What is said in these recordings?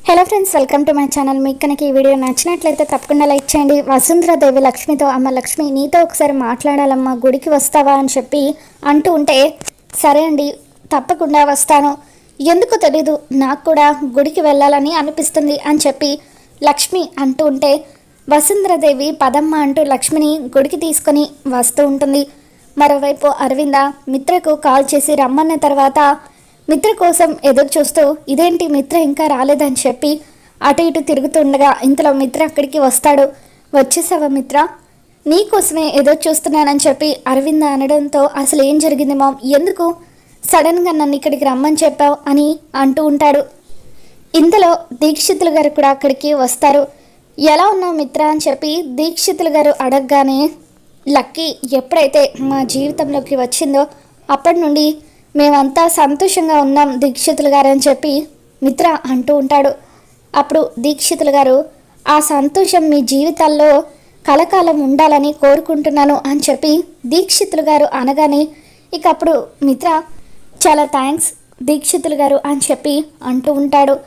Hello friends, welcome to my channel. మీకు కనుక ఈ వీడియో నచ్చినట్లయితే తప్పకుండా లైక్ చేయండి. వసుంధరాదేవి లక్ష్మితో, అమ్మ లక్ష్మి నీతో ఒకసారి మాట్లాడాలమ్మా, గుడికి వస్తావా అని చెప్పి అంటూ ఉంటే, సరే అండి తప్పకుండా వస్తాను, ఎందుకు తెలీదు నాకు కూడా గుడికి వెళ్ళాలని అనిపిస్తుంది అని చెప్పి లక్ష్మి అంటూ ఉంటే, వసుంధరాదేవి పదమ్మ అంటూ లక్ష్మిని గుడికి తీసుకొని వస్తూ ఉంటుంది. మరోవైపు అరవింద మిత్రకు కాల్ చేసి రమ్మన్న తర్వాత మిత్ర కోసం ఎదురు చూస్తూ, ఇదేంటి మిత్ర ఇంకా రాలేదని చెప్పి అటు ఇటు తిరుగుతుండగా ఇంతలో మిత్ర అక్కడికి వస్తాడు. వచ్చేసావా మిత్ర, నీకోసమే ఎదురు చూస్తున్నానని చెప్పి అరవింద అనడంతో, అసలు ఏం జరిగింది మామ్, ఎందుకు సడన్గా నన్ను ఇక్కడికి రమ్మని చెప్పావు అని అంటూ ఉంటాడు. ఇంతలో దీక్షితులు గారు కూడా అక్కడికి వస్తారు. ఎలా ఉన్నావు మిత్ర అని చెప్పి దీక్షితులు గారు అడగగానే, లక్కీ ఎప్పుడైతే మా జీవితంలోకి వచ్చిందో అప్పటి నుండి మేమంతా సంతోషంగా ఉన్నాం దీక్షితులు గారు అని చెప్పి మిత్ర అంటూ ఉంటాడు. అప్పుడు దీక్షితులు గారు, ఆ సంతోషం మీ జీవితాల్లో కలకాలం ఉండాలని కోరుకుంటున్నాను అని చెప్పి దీక్షితులు గారు అనగానే, ఇక అప్పుడు మిత్ర చాలా థ్యాంక్స్ దీక్షితులు గారు అని చెప్పి అంటూ ఉంటాడు.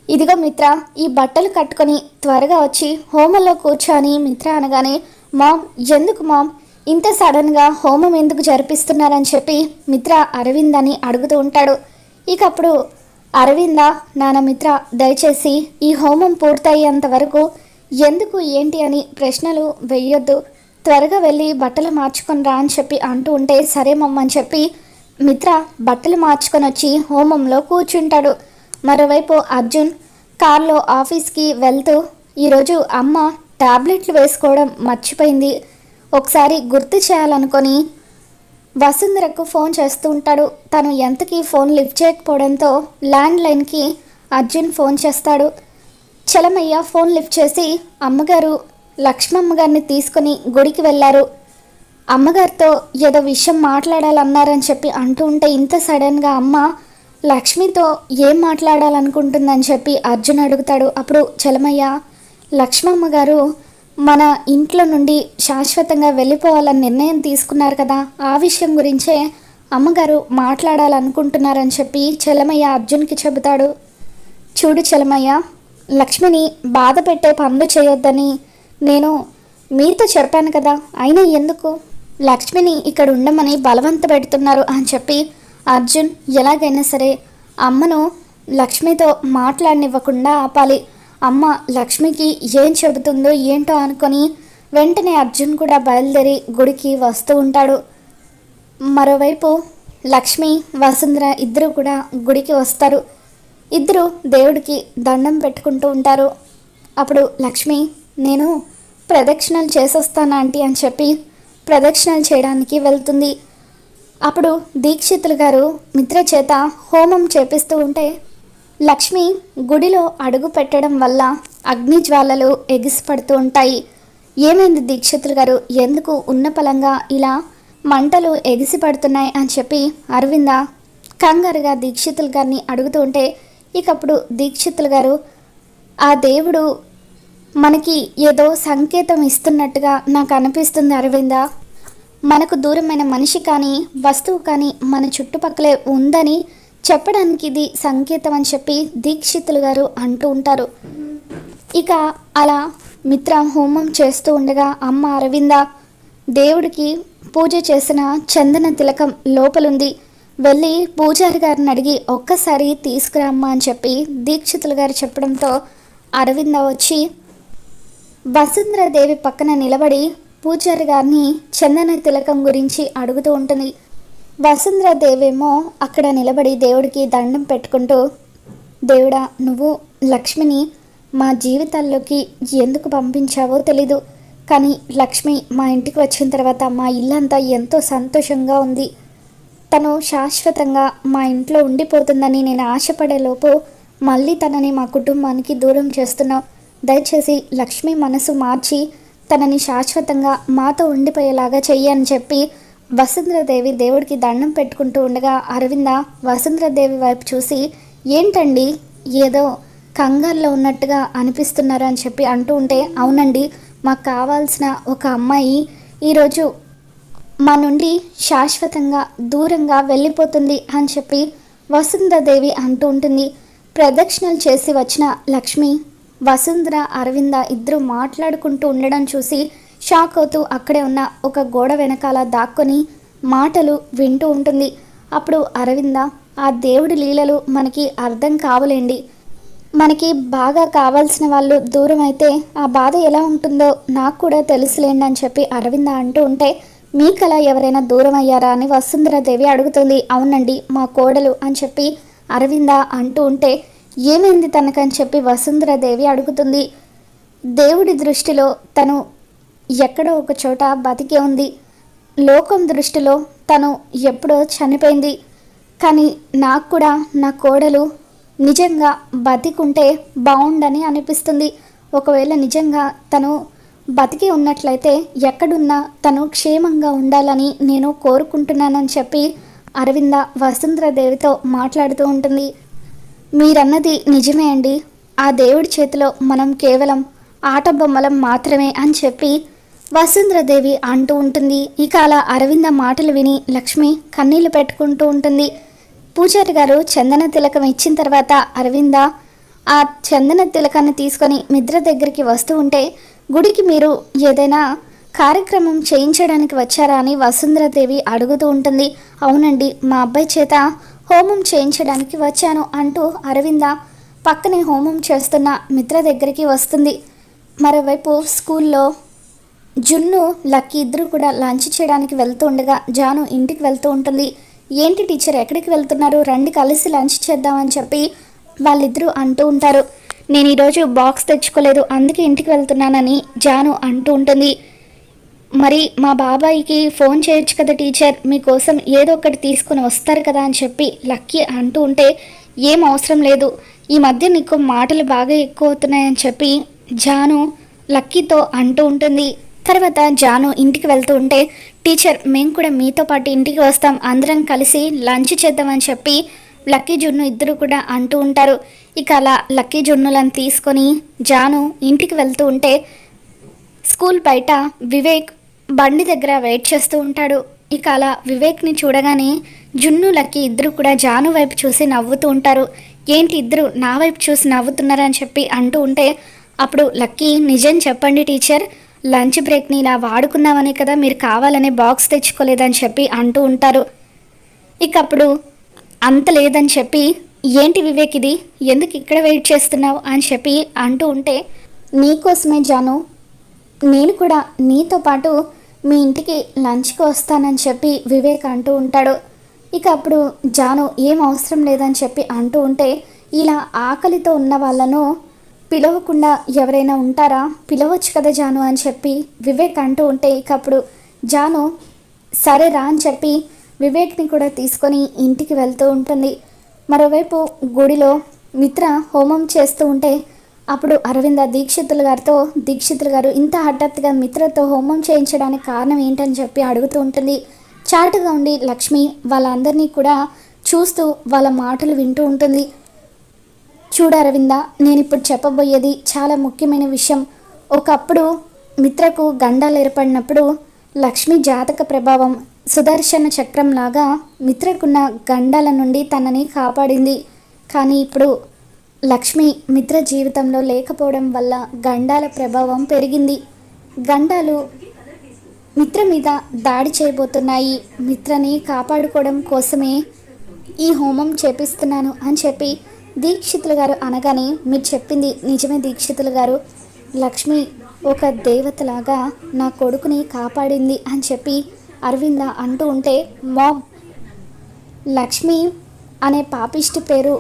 ఇదిగో మిత్ర, ఈ బట్టలు కట్టుకొని త్వరగా వచ్చి హోమంలో కూర్చొని మిత్ర అనగానే, మామ్ ఎందుకు మామ్ ఇంత సడన్గా హోమం ఎందుకు జరిపిస్తున్నారని చెప్పి మిత్ర అరవిందని అడుగుతూ ఉంటాడు. ఇక అప్పుడు అరవింద, నాన్న మిత్ర దయచేసి ఈ హోమం పూర్తయ్యేంత వరకు ఎందుకు ఏంటి అని ప్రశ్నలు వేయొద్దు, త్వరగా వెళ్ళి బట్టలు మార్చుకొని రా అని చెప్పి అంటూ ఉంటే, సరే మమ్మ అని చెప్పి మిత్ర బట్టలు మార్చుకొని వచ్చి హోమంలో కూర్చుంటాడు. మరోవైపు అర్జున్ కార్లో ఆఫీస్కి వెళ్తూ, ఈరోజు అమ్మ టాబ్లెట్లు వేసుకోవడం మర్చిపోయింది, ఒకసారి గుర్తు చేయాలనుకొని వసుంధరకు ఫోన్ చేస్తూ ఉంటాడు. తను ఎంతకీ ఫోన్ లిఫ్ట్ చేయకపోవడంతో ల్యాండ్ లైన్కి అర్జున్ ఫోన్ చేస్తాడు. చలమయ్య ఫోన్ లిఫ్ట్ చేసి, అమ్మగారు లక్ష్మమ్మ గారిని తీసుకొని గుడికి వెళ్ళారు, అమ్మగారితో ఏదో విషయం మాట్లాడాలన్నారని చెప్పి అంటూ ఉంటే, ఇంత సడన్గా అమ్మ లక్ష్మితో ఏం మాట్లాడాలనుకుంటుందని చెప్పి అర్జున్ అడుగుతాడు. అప్పుడు చలమయ్య, లక్ష్మమ్మ గారు మన ఇంట్లో నుండి శాశ్వతంగా వెళ్ళిపోవాలని నిర్ణయం తీసుకున్నారు కదా, ఆ విషయం గురించే అమ్మగారు మాట్లాడాలనుకుంటున్నారని చెప్పి చలమయ్య అర్జున్కి చెబుతాడు. చూడు చలమయ్య, లక్ష్మిని బాధ పెట్టే పనులు చేయొద్దని నేను మీతో చెప్పాను కదా, అయినా ఎందుకు లక్ష్మిని ఇక్కడ ఉండమని బలవంత పెడుతున్నారు అని చెప్పి అర్జున్ ఎలాగైనా సరే అమ్మను లక్ష్మితో మాట్లాడనివ్వకుండా ఆపాలి, అమ్మ లక్ష్మికి ఏం చెబుతుందో ఏంటో అనుకొని వెంటనే అర్జున్ కూడా బయలుదేరి గుడికి వస్తూ ఉంటాడు. మరోవైపు లక్ష్మి వసుంధర ఇద్దరు కూడా గుడికి వస్తారు. ఇద్దరు దేవుడికి దండం పెట్టుకుంటూ ఉంటారు. అప్పుడు లక్ష్మి, నేను ప్రదక్షిణలు చేసొస్తాను ఆంటీ అని చెప్పి ప్రదక్షిణలు చేయడానికి వెళ్తుంది. అప్పుడు దీక్షితులు గారు మిత్ర చేత హోమం చేపిస్తూ ఉంటే, లక్ష్మి గుడిలో అడుగు పెట్టడం వల్ల అగ్ని జ్వాలలు ఎగిసిపడుతూ ఉంటాయి. ఏమైంది దీక్షితులు గారు, ఎందుకు ఉన్న పలంగా ఇలా మంటలు ఎగిసిపడుతున్నాయి అని చెప్పి అరవింద కంగారుగా దీక్షితులు గారిని అడుగుతూ ఉంటే, ఇకప్పుడు దీక్షితులు గారు, ఆ దేవుడు మనకి ఏదో సంకేతం ఇస్తున్నట్టుగా నాకు అనిపిస్తుంది అరవింద, మనకు దూరమైన మనిషి కానీ వస్తువు కానీ మన చుట్టుపక్కలే ఉందని చెప్పడానికి ఇది సంకేతం అని చెప్పి దీక్షితులు గారు అంటూ ఉంటారు. ఇక అలా మిత్ర హోమం చేస్తూ ఉండగా అమ్మ అరవింద దేవుడికి పూజ చేసిన చందన తిలకం లోపలుంది, వెళ్ళి పూజారి గారిని అడిగి ఒక్కసారి తీసుకురామ్మా అని చెప్పి దీక్షితులు గారు చెప్పడంతో అరవింద వచ్చి వసుంధరాదేవి పక్కన నిలబడి పూజారి గారిని చందన తిలకం గురించి అడుగుతూ ఉంటుంది. వసుంధరాదేవేమో అక్కడ నిలబడి దేవుడికి దండం పెట్టుకుంటూ, దేవుడా నువ్వు లక్ష్మిని మా జీవితాల్లోకి ఎందుకు పంపించావో తెలీదు, కానీ లక్ష్మి మా ఇంటికి వచ్చిన తర్వాత మా ఇల్లంతా ఎంతో సంతోషంగా ఉంది, తను శాశ్వతంగా మా ఇంట్లో ఉండిపోతుందని నేను ఆశపడేలోపు మళ్ళీ తనని మా కుటుంబానికి దూరం చేస్తున్నావు, దయచేసి లక్ష్మి మనసు మార్చి తనని శాశ్వతంగా మాతో ఉండిపోయేలాగా చెయ్యి అని చెప్పి వసుంధరాదేవి దేవుడికి దండం పెట్టుకుంటూ ఉండగా అరవింద వసుంధరాదేవి వైపు చూసి, ఏంటండి ఏదో కంగారులో ఉన్నట్టుగా అనిపిస్తున్నారు అని చెప్పి అంటూ ఉంటే, అవునండి మాకు కావాల్సిన ఒక అమ్మాయి ఈరోజు మా నుండి శాశ్వతంగా దూరంగా వెళ్ళిపోతుంది అని చెప్పి వసుంధరాదేవి అంటూ ఉంటుంది. ప్రదక్షిణలు చేసి వచ్చిన లక్ష్మి, వసుంధర, అరవింద ఇద్దరు మాట్లాడుకుంటూ ఉండడం చూసి షాక్ అవుతూ అక్కడే ఉన్న ఒక గోడ వెనకాల దాక్కొని మాటలు వింటూ ఉంటుంది. అప్పుడు అరవింద, ఆ దేవుడి లీలలు మనకి అర్థం కావలేండి, మనకి బాగా కావాల్సిన వాళ్ళు దూరం అయితే ఆ బాధ ఎలా ఉంటుందో నాకు కూడా తెలుసులేండి అని చెప్పి అరవింద అంటూ ఉంటే, మీకలా ఎవరైనా దూరం అయ్యారా అని వసుంధరాదేవి అడుగుతుంది. అవునండి, మా కోడలు అని చెప్పి అరవింద అంటూ ఉంటే, ఏమైంది తనకని చెప్పి వసుంధరాదేవి అడుగుతుంది. దేవుడి దృష్టిలో తను ఎక్కడో ఒక చోట బతికే ఉంది, లోకం దృష్టిలో తను ఎప్పుడో చనిపోయింది. కానీ నాకు కూడా నా కోడలు నిజంగా బతికుంటే బాగుండని అనిపిస్తుంది. ఒకవేళ నిజంగా తను బతికి ఉన్నట్లయితే ఎక్కడున్నా తను క్షేమంగా ఉండాలని నేను కోరుకుంటున్నానని చెప్పి అరవింద వసుంధరాదేవితో మాట్లాడుతూ ఉంటుంది. మీరన్నది నిజమే అండి, ఆ దేవుడి చేతిలో మనం కేవలం ఆట బొమ్మలం మాత్రమే అని చెప్పి వసుంధరాదేవి అంటూ ఉంటుంది. ఇక అలా అరవింద మాటలు విని లక్ష్మి కన్నీళ్లు పెట్టుకుంటూ ఉంటుంది. పూజారి గారు చందన తిలకం ఇచ్చిన తర్వాత అరవింద ఆ చందన తిలకాన్ని తీసుకొని మిత్ర దగ్గరికి వస్తూ ఉంటే, గుడికి మీరు ఏదైనా కార్యక్రమం చేయించడానికి వచ్చారా అని వసుంధరాదేవి అడుగుతూ ఉంటుంది. అవునండి, మా అబ్బాయి చేత హోమం చేయించడానికి వచ్చాను అంటూ అరవింద పక్కనే హోమం చేస్తున్న మిత్ర దగ్గరికి వస్తుంది. మరోవైపు స్కూల్లో జున్ను, లక్కీ ఇద్దరు కూడా లంచ్ చేయడానికి వెళ్తూ ఉండగా జాను ఇంటికి వెళ్తూ ఉంటుంది. ఏంటి టీచర్, ఎక్కడికి వెళ్తున్నారు, రండి కలిసి లంచ్ చేద్దామని చెప్పి వాళ్ళిద్దరూ అంటూ ఉంటారు. నేను ఈరోజు బాక్స్ తెచ్చుకోలేదు, అందుకే ఇంటికి వెళ్తున్నానని జాను అంటూ ఉంటుంది. మరి మా బాబాయికి ఫోన్ చేయొచ్చు కదా టీచర్, మీకోసం ఏదో ఒకటి తీసుకుని వస్తారు కదా అని చెప్పి లక్కీ అంటూ ఉంటే, ఏం అవసరం లేదు, ఈ మధ్య నీకు మాటలు బాగా ఎక్కువ అవుతున్నాయని చెప్పి జాను లక్కీతో అంటూ ఉంటుంది. తర్వాత జాను ఇంటికి వెళ్తూ ఉంటే, టీచర్ మేము కూడా మీతో పాటు ఇంటికి వస్తాం, అందరం కలిసి లంచ్ చేద్దామని చెప్పి లక్కీ జున్ను ఇద్దరు కూడా అంటూ ఉంటారు. ఇక అలా లక్కీ జున్నులను తీసుకొని జాను ఇంటికి వెళ్తూ ఉంటే, స్కూల్ బయట వివేక్ బండి దగ్గర వెయిట్ చేస్తూ ఉంటాడు. ఇక అలా వివేక్ని చూడగానే జున్ను, లక్కీ ఇద్దరు కూడా జాను వైపు చూసి నవ్వుతూ ఉంటారు. ఏంటి ఇద్దరు నా వైపు చూసి నవ్వుతున్నారని చెప్పి అంటూ ఉంటే, అప్పుడు లక్కీ, నిజం చెప్పండి టీచర్, లంచ్ బ్రేక్ని ఇలా వాడుకున్నామని కదా మీరు కావాలనే బాక్స్ తెచ్చుకోలేదని చెప్పి అంటూ ఉంటారు. ఇక అప్పుడు అంత లేదని చెప్పి, ఏంటి వివేక్ ఇది, ఎందుకు ఇక్కడ వెయిట్ చేస్తున్నావు అని చెప్పి అంటూ ఉంటే, నీకోసమే జాను, నేను కూడా నీతో పాటు మీ ఇంటికి లంచ్కి వస్తానని చెప్పి వివేక్ అంటూ ఉంటాడు. ఇక అప్పుడు జాను ఏం అవసరం లేదని చెప్పి అంటూ ఉంటే, ఇలా ఆకలితో ఉన్న వాళ్ళను పిలవకుండా ఎవరైనా ఉంటారా, పిలవచ్చు కదా జాను అని చెప్పి వివేక్ అంటూ ఉంటే, ఇక అప్పుడు జాను సరే రా అని చెప్పి వివేక్ని కూడా తీసుకొని ఇంటికి వెళ్తూ ఉంటుంది. మరోవైపు గుడిలో మిత్ర హోమం చేస్తూ ఉంటే, అప్పుడు అరవింద దీక్షితులు గారు ఇంత హఠాత్తుగా మిత్రతో హోమం చేయించడానికి కారణం ఏంటని చెప్పి అడుగుతూ ఉంటుంది. చాటుగా ఉండి లక్ష్మి వాళ్ళందరినీ కూడా చూస్తూ వాళ్ళ మాటలు వింటూ ఉంటుంది. చూడు అరవింద, నేను ఇప్పుడు చెప్పబోయేది చాలా ముఖ్యమైన విషయం. ఒకప్పుడు మిత్రకు గండాలు ఏర్పడినప్పుడు లక్ష్మి జాతక ప్రభావం సుదర్శన చక్రం లాగా మిత్రకున్న గండాల నుండి తనని కాపాడింది. కానీ ఇప్పుడు లక్ష్మి మిత్ర జీవితంలో లేకపోవడం వల్ల గండాల ప్రభావం పెరిగింది. గండాలు మిత్ర మీద దాడి చేయబోతున్నాయి. మిత్రని కాపాడుకోవడం కోసమే ఈ హోమం చేపిస్తున్నాను అని చెప్పి దీక్షితులు గారు అనగానే, మీరు చెప్పింది నిజమే దీక్షితులు గారు, లక్ష్మి ఒక దేవతలాగా నా కొడుకుని కాపాడింది అని చెప్పి అరవింద అంటూ ఉంటే, మామ్, లక్ష్మి అనే పాపిష్టి పేరు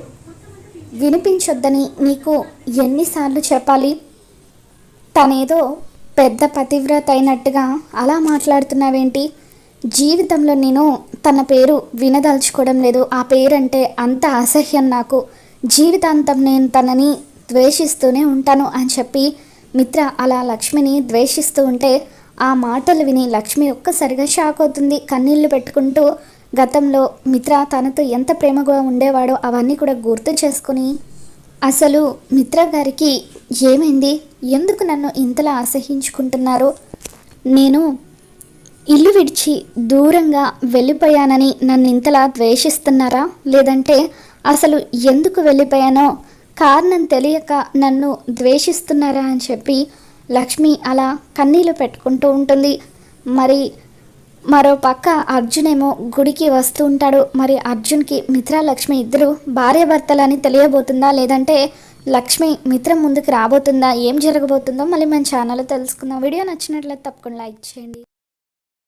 వినిపించొద్దని నీకు ఎన్నిసార్లు చెప్పాలి, తనేదో పెద్ద పతివ్రత అయినట్టుగా అలా మాట్లాడుతున్నావేంటి, జీవితంలో నేను తన పేరు వినదలుచుకోవడం లేదు, ఆ పేరంటే అంత అసహ్యం నాకు, జీవితాంతం నేను తనని ద్వేషిస్తూనే ఉంటాను అని చెప్పి మిత్ర అలా లక్ష్మిని ద్వేషిస్తూ ఉంటే, ఆ మాటలు విని లక్ష్మి ఒక్కసారిగా షాక్ అవుతుంది. కన్నీళ్లు పెట్టుకుంటూ గతంలో మిత్ర తనతో ఎంత ప్రేమగా ఉండేవాడో అవన్నీ కూడా గుర్తు చేసుకుని, అసలు మిత్ర గారికి ఏమైంది, ఎందుకు నన్ను ఇంతలా అసహించుకుంటున్నారు, నేను ఇల్లు విడిచి దూరంగా వెళ్ళిపోయానని నన్ను ఇంతలా ద్వేషిస్తున్నారా, లేదంటే అసలు ఎందుకు వెళ్ళిపోయానో కారణం తెలియక నన్ను ద్వేషిస్తున్నారా అని చెప్పి లక్ష్మి అలా కన్నీళ్ళు పెట్టుకుంటూ ఉంటుంది. మరి మరో పక్క అర్జున్ ఏమో గుడికి వస్తూ ఉంటాడు. మరి అర్జున్కి మిత్ర లక్ష్మి ఇద్దరు భార్యాభర్తలని తెలియబోతుందా, లేదంటే లక్ష్మి మిత్రం ముందుకు రాబోతుందా, ఏం జరగబోతుందో మళ్ళీ మన ఛానల్లో తెలుసుకుందాం. వీడియో నచ్చినట్లయితే తప్పకుండా లైక్ చేయండి.